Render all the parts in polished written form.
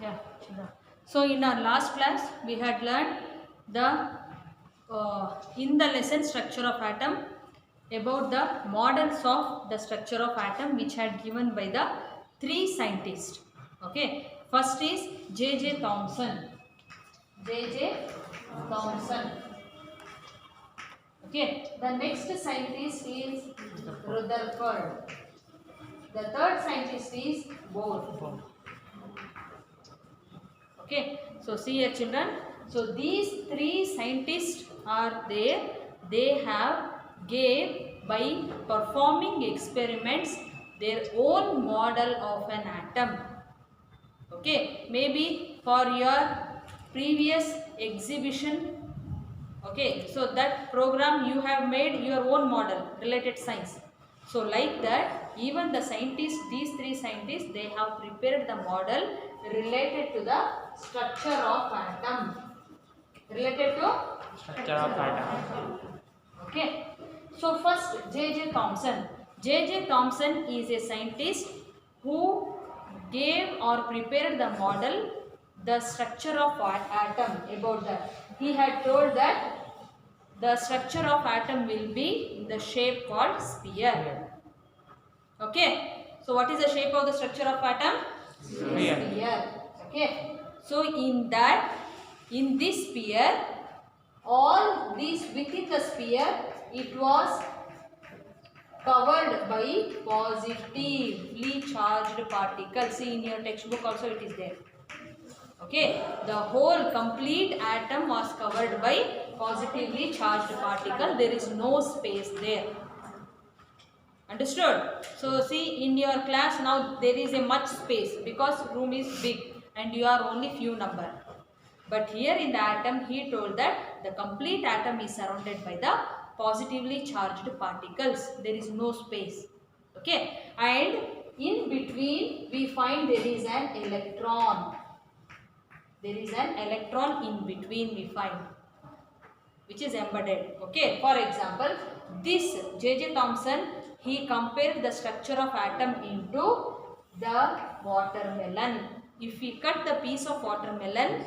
Yeah, sure. So in our last class we had learned the in the lesson structure of atom about the models of the structure of atom which had given by the three scientists. Okay, first is J. Thomson. J. Thomson. Okay, the next scientist is Rutherford. The third scientist is Bohr. Okay, so see here children, so these three scientists are there. They have gave by performing experiments their own model of an atom. Okay, maybe for your previous exhibition, okay, so that program you have made your own model related science. So like that, even the scientists, these three scientists, they have prepared the model related to the structure of atom. Related to Structure of atom. okay. So first J. Thomson. J. Thomson is a scientist who gave or prepared the model, the structure of atom about that. He had told that the structure of atom will be in the shape called sphere. Okay. So what is the shape of the structure of atom? Sphere. Okay. So in this sphere, all these within the sphere, it was covered by positively charged particles. See in your textbook also it is there. Okay, the whole complete atom was covered by positively charged particle. There is no space there. Understood? So see in your class now there is a much space because room is big and you are only few number. But here in the atom he told that the complete atom is surrounded by the positively charged particles. There is no space. Okay, and in between we find there is an electron. There is an electron in between we find, which is embedded. Okay, for example, this J. Thomson, he compared the structure of atom into the watermelon. If we cut the piece of watermelon,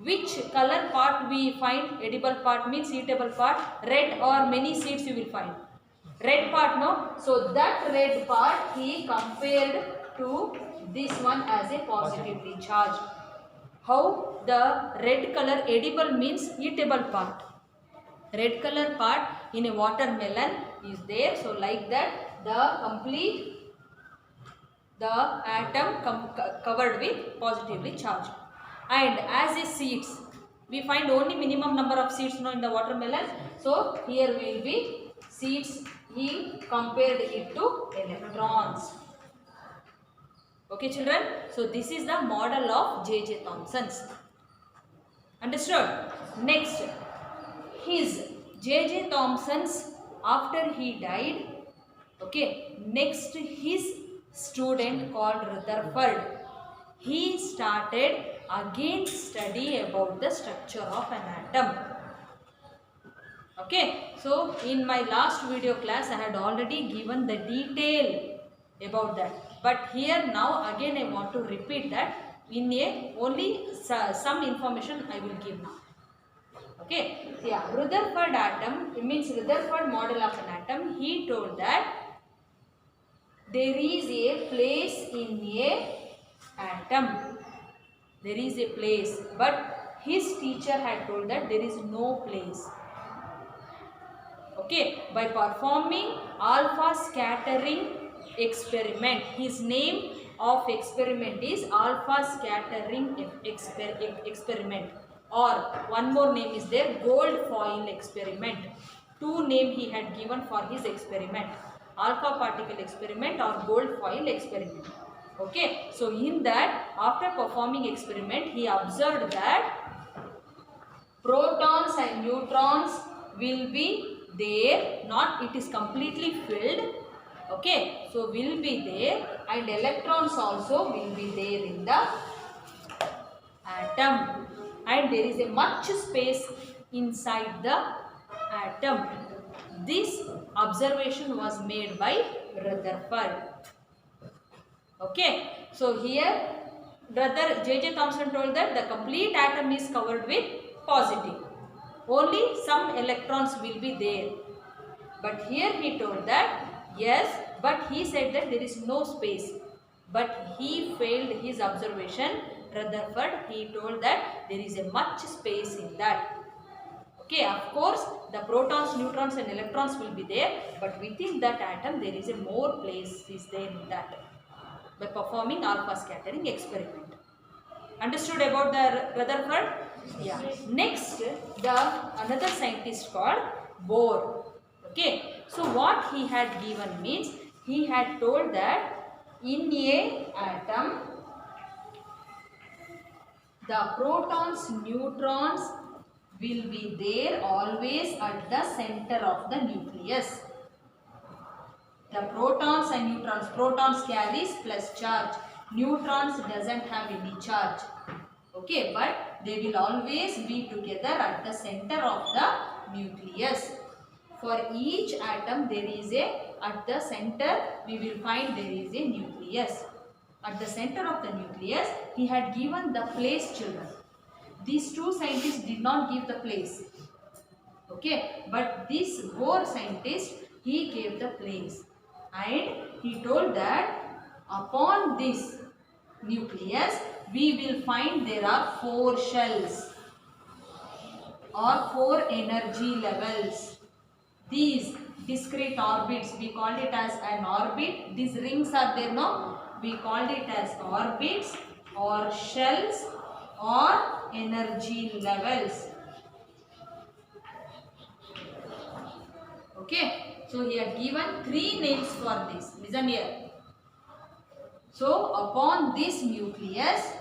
which color part we find? Edible part means eatable part. Red or many seeds you will find. Red part, no? So that red part he compared to this one as a positively charged. How the red color edible means eatable part. Red color part in a watermelon is there. So like that the atom covered with positively charged. And as a seeds, we find only minimum number of seeds now in the watermelon. So here will be seeds. He compared it to electrons. Okay children, so this is the model of J. Thomson's. Understood? Next, his J. Thomson's, after he died, okay, next his student called Rutherford, he started again study about the structure of an atom. Okay, so in my last video class I had already given the detail about that, but here now again I want to repeat that in a only some information I will give now. Okay, yeah, Rutherford atom, it means Rutherford model of an atom. He told that there is a place in a atom. There is a place, but his teacher had told that there is no place. Okay, by performing alpha scattering experiment. His name of experiment is alpha scattering experiment, or one more name is there, gold foil experiment. Two name he had given for his experiment, alpha particle experiment or gold foil experiment. Okay, so in that after performing experiment he observed that protons and neutrons will be there, not it is completely filled. Okay, so will be there, and electrons also will be there in the atom, and there is a much space inside the atom. This observation was made by Rutherford. Okay, so here Brother J.J. Thomson told that the complete atom is covered with positive. Only some electrons will be there. But here he told that yes, but he said that there is no space. But he failed his observation. Rutherford, he told that there is a much space in that. Okay, of course, the protons, neutrons and electrons will be there, but within that atom there is a more place is there in that by performing alpha scattering experiment. Understood about the Rutherford? Yeah. Next, the another scientist called Bohr. Okay. So what he had given means he had told that in a atom the protons, neutrons will be there always at the center of the nucleus. The protons and neutrons, protons carries plus charge, neutrons doesn't have any charge. Okay, but they will always be together at the center of the nucleus. For each atom there is at the center we will find there is a nucleus. At the center of the nucleus he had given the place, children. These two scientists did not give the place. Okay, but this Bohr scientist, he gave the place. And he told that upon this nucleus we will find there are 4 shells or 4 energy levels. These discrete orbits, we call it as an orbit. These rings are there, no? We called it as orbits or shells or energy levels. Okay, so he had given 3 names for this. Listen here. So upon this nucleus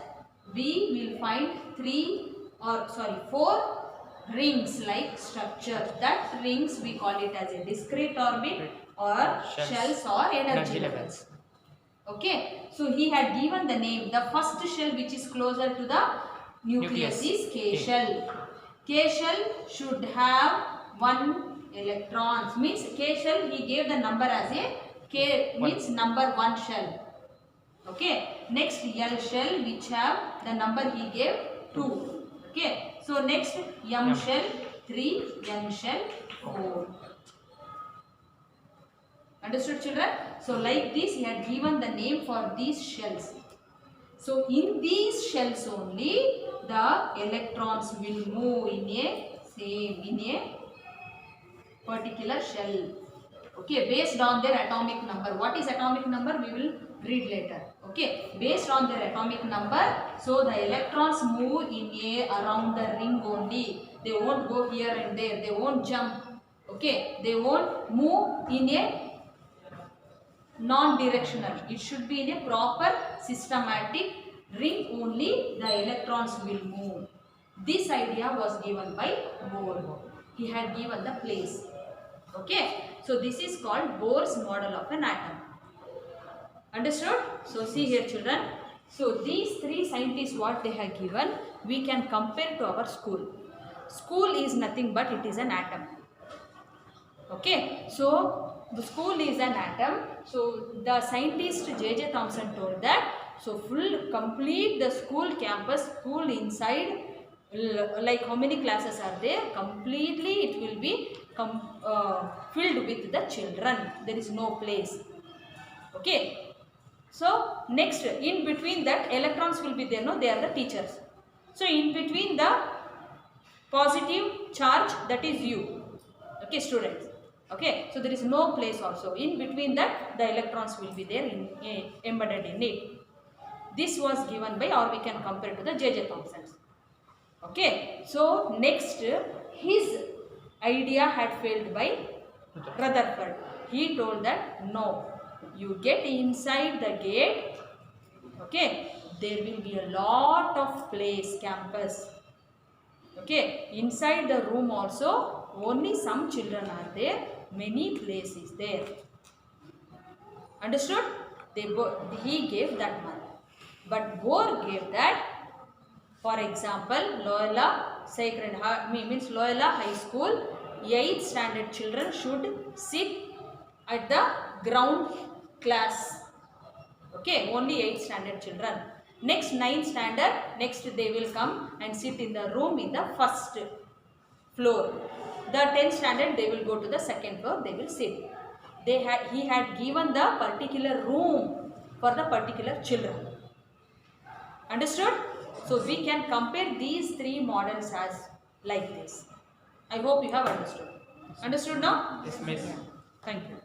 we will find 4 rings like structure. That rings we call it as a discrete orbit or shells or energy levels. Okay, so he had given the name. The first shell which is closer to the nucleus is K shell. K shell should have 1 electrons. Means K shell he gave the number as a K means number 1 shell. Okay, next L shell which have the number he gave 2. Okay, so next M shell 3, N shell 4. Understood, children? So like this he had given the name for these shells. So in these shells only the electrons will move in a particular shell. Okay, based on their atomic number. What is atomic number? We will read later. Okay, based on their atomic number, so the electrons move in around the ring only. They won't go here and there. They won't jump. Okay, they won't move in a non-directional. It should be in a proper systematic ring only the electrons will move. This idea was given by Bohr. He had given the place. Okay, so this is called Bohr's model of an atom. Understood? So see here, children. So these 3 scientists what they have given we can compare to our school. School is nothing but it is an atom. Okay, so the school is an atom. So the scientist J.J. Thomson told that so complete the school campus, school inside, like how many classes are there, completely it will be filled with the children. There is no place. Okay, so next in between that electrons will be there, no, they are the teachers. So in between the positive charge, that is you. Okay, students. Okay, so there is no place also. In between that the electrons will be there embedded in it. This was given by, or we can compare to the J.J. Thomson. Okay, so next his idea had failed by Rutherford. He told that no, you get inside the gate, okay, there will be a lot of place, campus. Okay, inside the room also only some children are there, many places there. Understood? He gave that one. But Bohr gave that, for example, Loyola Sacred Heart, means Loyola High School, 8th standard children should sit at the ground class. Okay, only 8th standard children. Next 9th standard, next they will come and sit in the room in the first floor. The 10th standard they will go to the second floor, they will sit. He had given the particular room for the particular children. Understood? So we can compare these three models as like this. I hope you have understood. Understood now? Yes, miss. Thank you.